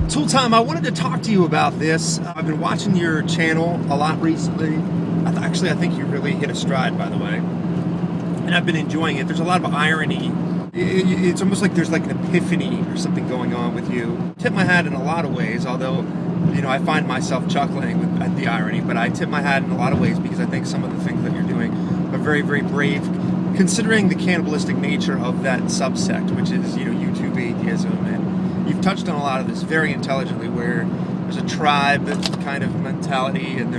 Tool Time, I wanted to talk to you about this. I've been watching your channel a lot recently. Actually, I think you really hit a stride, by the way. And I've been enjoying it. There's a lot of irony. It's almost like there's like an epiphany or something going on with you. Tip my hat in a lot of ways, although, you know, I find myself chuckling at the irony, but I tip my hat in a lot of ways because I think some of the things that you're doing are very, very brave, considering the cannibalistic nature of that subsect, which is, you know, YouTube atheism. And you've touched on a lot of this very intelligently, where there's a tribe kind of mentality, and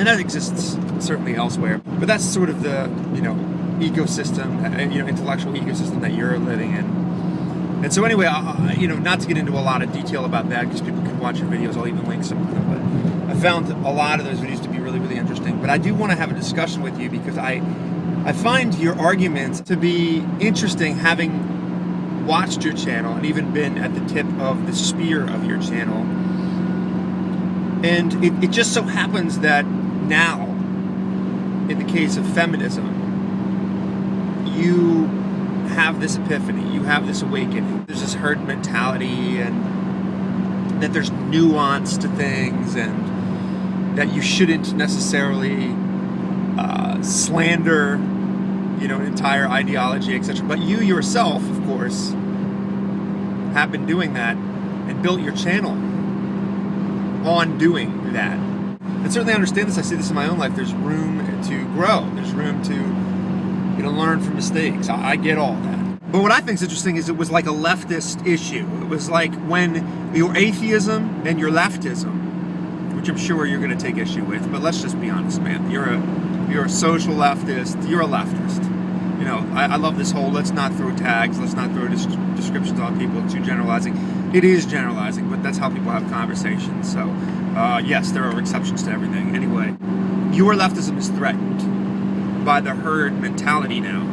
that exists certainly elsewhere. But that's sort of the, you know, ecosystem, you know, intellectual ecosystem that you're living in. And so anyway, you know, not to get into a lot of detail about that, because people can watch your videos. I'll even link some of them. But I found a lot of those videos to be really, really interesting. But I do want to have a discussion with you because I find your arguments to be interesting, having watched your channel and even been at the tip of the spear of your channel. And it just so happens that now, in the case of feminism, you have this epiphany, you have this awakening. There's this herd mentality, and that there's nuance to things, and that you shouldn't necessarily slander, you know, an entire ideology, etc. But you yourself, of course, have been doing that and built your channel on doing that. And certainly I understand this. I see this in my own life. There's room to grow. There's room to, you know, learn from mistakes. I get all that. But what I think is interesting is it was like a leftist issue. It was like when your atheism and your leftism, which I'm sure you're going to take issue with, but let's just be honest, man. You're a social leftist. You're a leftist. You know, I love this whole let's not throw tags, let's not throw descriptions on people, too generalizing. It is generalizing, but that's how people have conversations. So, yes, there are exceptions to everything. Anyway, your leftism is threatened by the herd mentality now.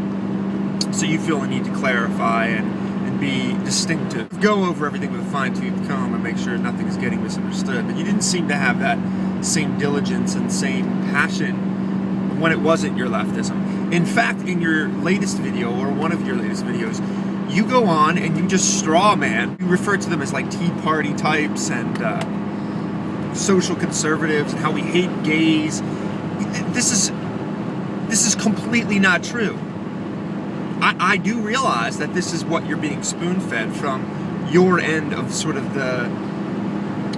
So you feel the need to clarify and be distinctive. Go over everything with a fine-tooth comb and make sure nothing is getting misunderstood. But you didn't seem to have that same diligence and same passion when it wasn't your leftism. In fact, in your latest video, or one of your latest videos, you go on and you just straw man. You refer to them as like Tea Party types and social conservatives and how we hate gays. This is completely not true. I do realize that this is what you're being spoon-fed from your end of sort of the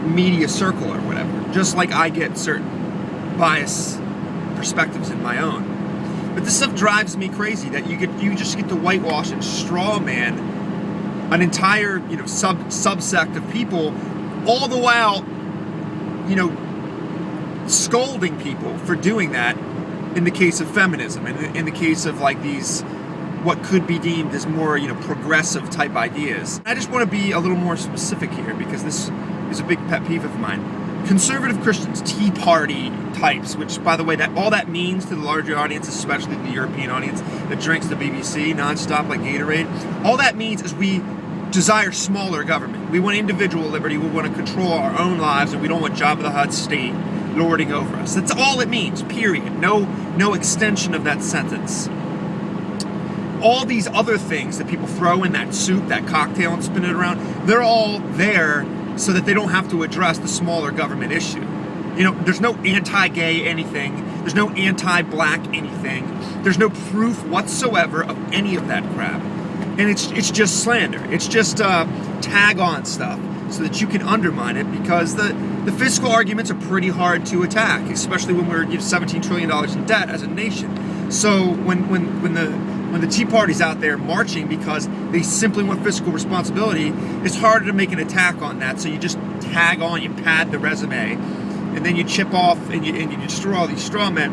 media circle or whatever. Just like I get certain bias perspectives in my own. But this stuff drives me crazy, that you just get to whitewash and straw man an entire, you know, subsect of people, all the while, you know, scolding people for doing that in the case of feminism, and in the case of like these what could be deemed as more, you know, progressive type ideas. I just want to be a little more specific here because this is a big pet peeve of mine. Conservative Christians, Tea Party types, which, by the way, all that means to the larger audience, especially the European audience that drinks the BBC nonstop like Gatorade, all that means is we desire smaller government. We want individual liberty. We want to control our own lives, and we don't want Jabba the Hutt state lording over us. That's all it means, period. No extension of that sentence. All these other things that people throw in that soup, that cocktail, and spin it around, they're all there so that they don't have to address the smaller government issue. You know, there's no anti-gay anything. There's no anti-black anything. There's no proof whatsoever of any of that crap. And it's just slander. It's just tag-on stuff so that you can undermine it, because the fiscal arguments are pretty hard to attack, especially when we're $17 trillion in debt as a nation. So when the Tea Party's out there marching because they simply want fiscal responsibility, it's harder to make an attack on that. So you just tag on, you pad the resume, and then you chip off and you destroy all these straw men,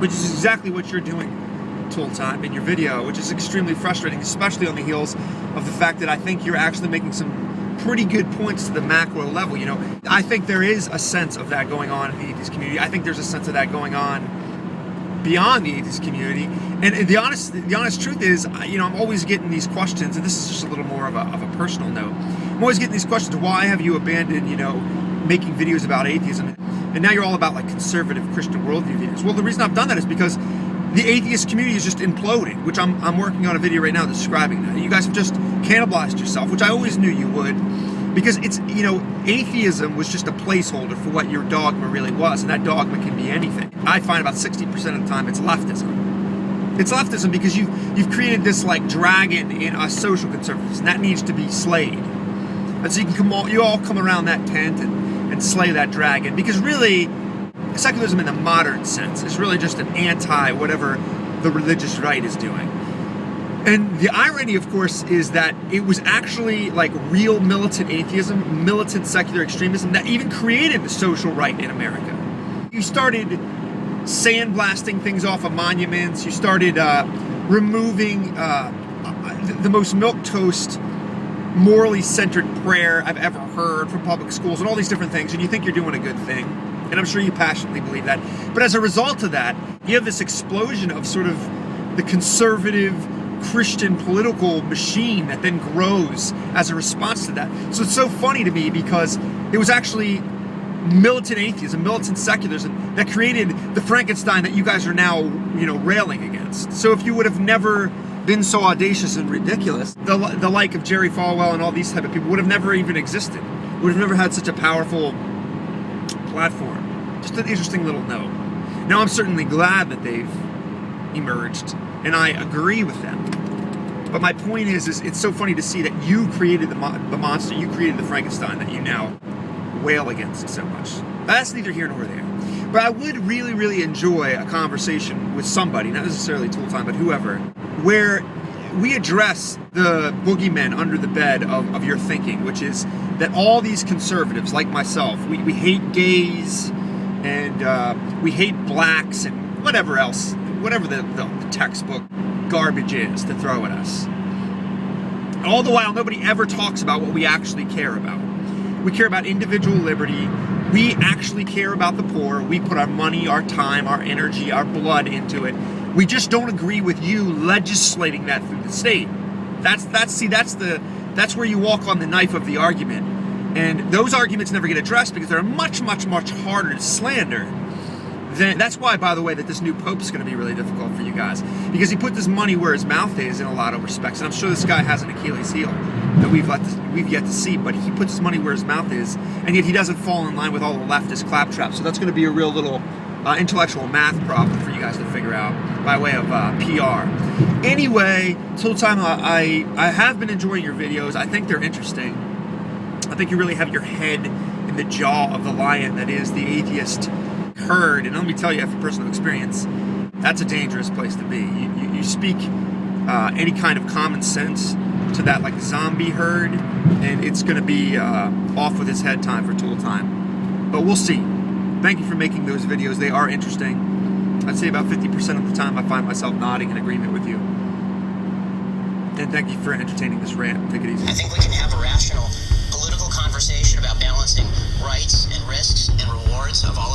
which is exactly what you're doing, Tool Time, in your video, which is extremely frustrating, especially on the heels of the fact that I think you're actually making some pretty good points to the macro level. You know, I think there is a sense of that going on in the atheist community. I think there's a sense of that going on beyond the atheist community. And the honest truth is, you know, I'm always getting these questions, and this is just a little more of a personal note. I'm always getting these questions: why have you abandoned, you know, making videos about atheism, and now you're all about like conservative Christian worldview videos? Well, the reason I've done that is because the atheist community is just imploding, which I'm working on a video right now describing that. You guys have just cannibalized yourself, which I always knew you would. Because it's, you know, atheism was just a placeholder for what your dogma really was, and that dogma can be anything. I find about 60% of the time it's leftism. It's leftism because you've created this like dragon in us social conservatives, and that needs to be slayed. And so you all come around that tent and slay that dragon, because really secularism in the modern sense is really just an anti-whatever the religious right is doing. And the irony, of course, is that it was actually like real militant atheism, militant secular extremism that even created the social right in America. You started sandblasting things off of monuments. You started removing the most milquetoast, morally centered prayer I've ever heard from public schools and all these different things, and you think you're doing a good thing. And I'm sure you passionately believe that. But as a result of that, you have this explosion of sort of the conservative Christian political machine that then grows as a response to that. So it's so funny to me because it was actually militant atheism, militant secularism that created the Frankenstein that you guys are now, you know, railing against. So if you would have never been so audacious and ridiculous, the like of Jerry Falwell and all these type of people would have never even existed. Would have never had such a powerful platform. Just an interesting little note. Now I'm certainly glad that they've emerged, and I agree with them. But my point is it's so funny to see that you created the monster, you created the Frankenstein that you now wail against so much. That's neither here nor there. But I would really, really enjoy a conversation with somebody, not necessarily Tool Time, but whoever, where we address the boogeymen under the bed of your thinking, which is that all these conservatives, like myself, we hate gays, and we hate blacks, and whatever else, whatever the textbook garbage is to throw at us. All the while, nobody ever talks about what we actually care about. We care about individual liberty. We actually care about the poor. We put our money, our time, our energy, our blood into it. We just don't agree with you legislating that through the state. That's where you walk on the knife of the argument. And those arguments never get addressed because they're much, much, much harder to slander. That's why, by the way, that this new Pope is going to be really difficult for you guys, because he put his money where his mouth is in a lot of respects. And I'm sure this guy has an Achilles heel that we've yet to see, but he puts his money where his mouth is, and yet he doesn't fall in line with all the leftist claptrap. So that's going to be a real little intellectual math problem for you guys to figure out by way of PR. Anyway, Tool Time, I have been enjoying your videos. I think they're interesting. I think you really have your head in the jaw of the lion that is the atheist herd, and let me tell you, after personal experience, that's a dangerous place to be. You speak any kind of common sense to that like zombie herd, and it's going to be off with his head time for Tool Time. But we'll see. Thank you for making those videos. They are interesting. I'd say about 50% of the time I find myself nodding in agreement with you. And thank you for entertaining this rant. Take it easy. I think we can have a rational political conversation about balancing rights and risks and rewards of all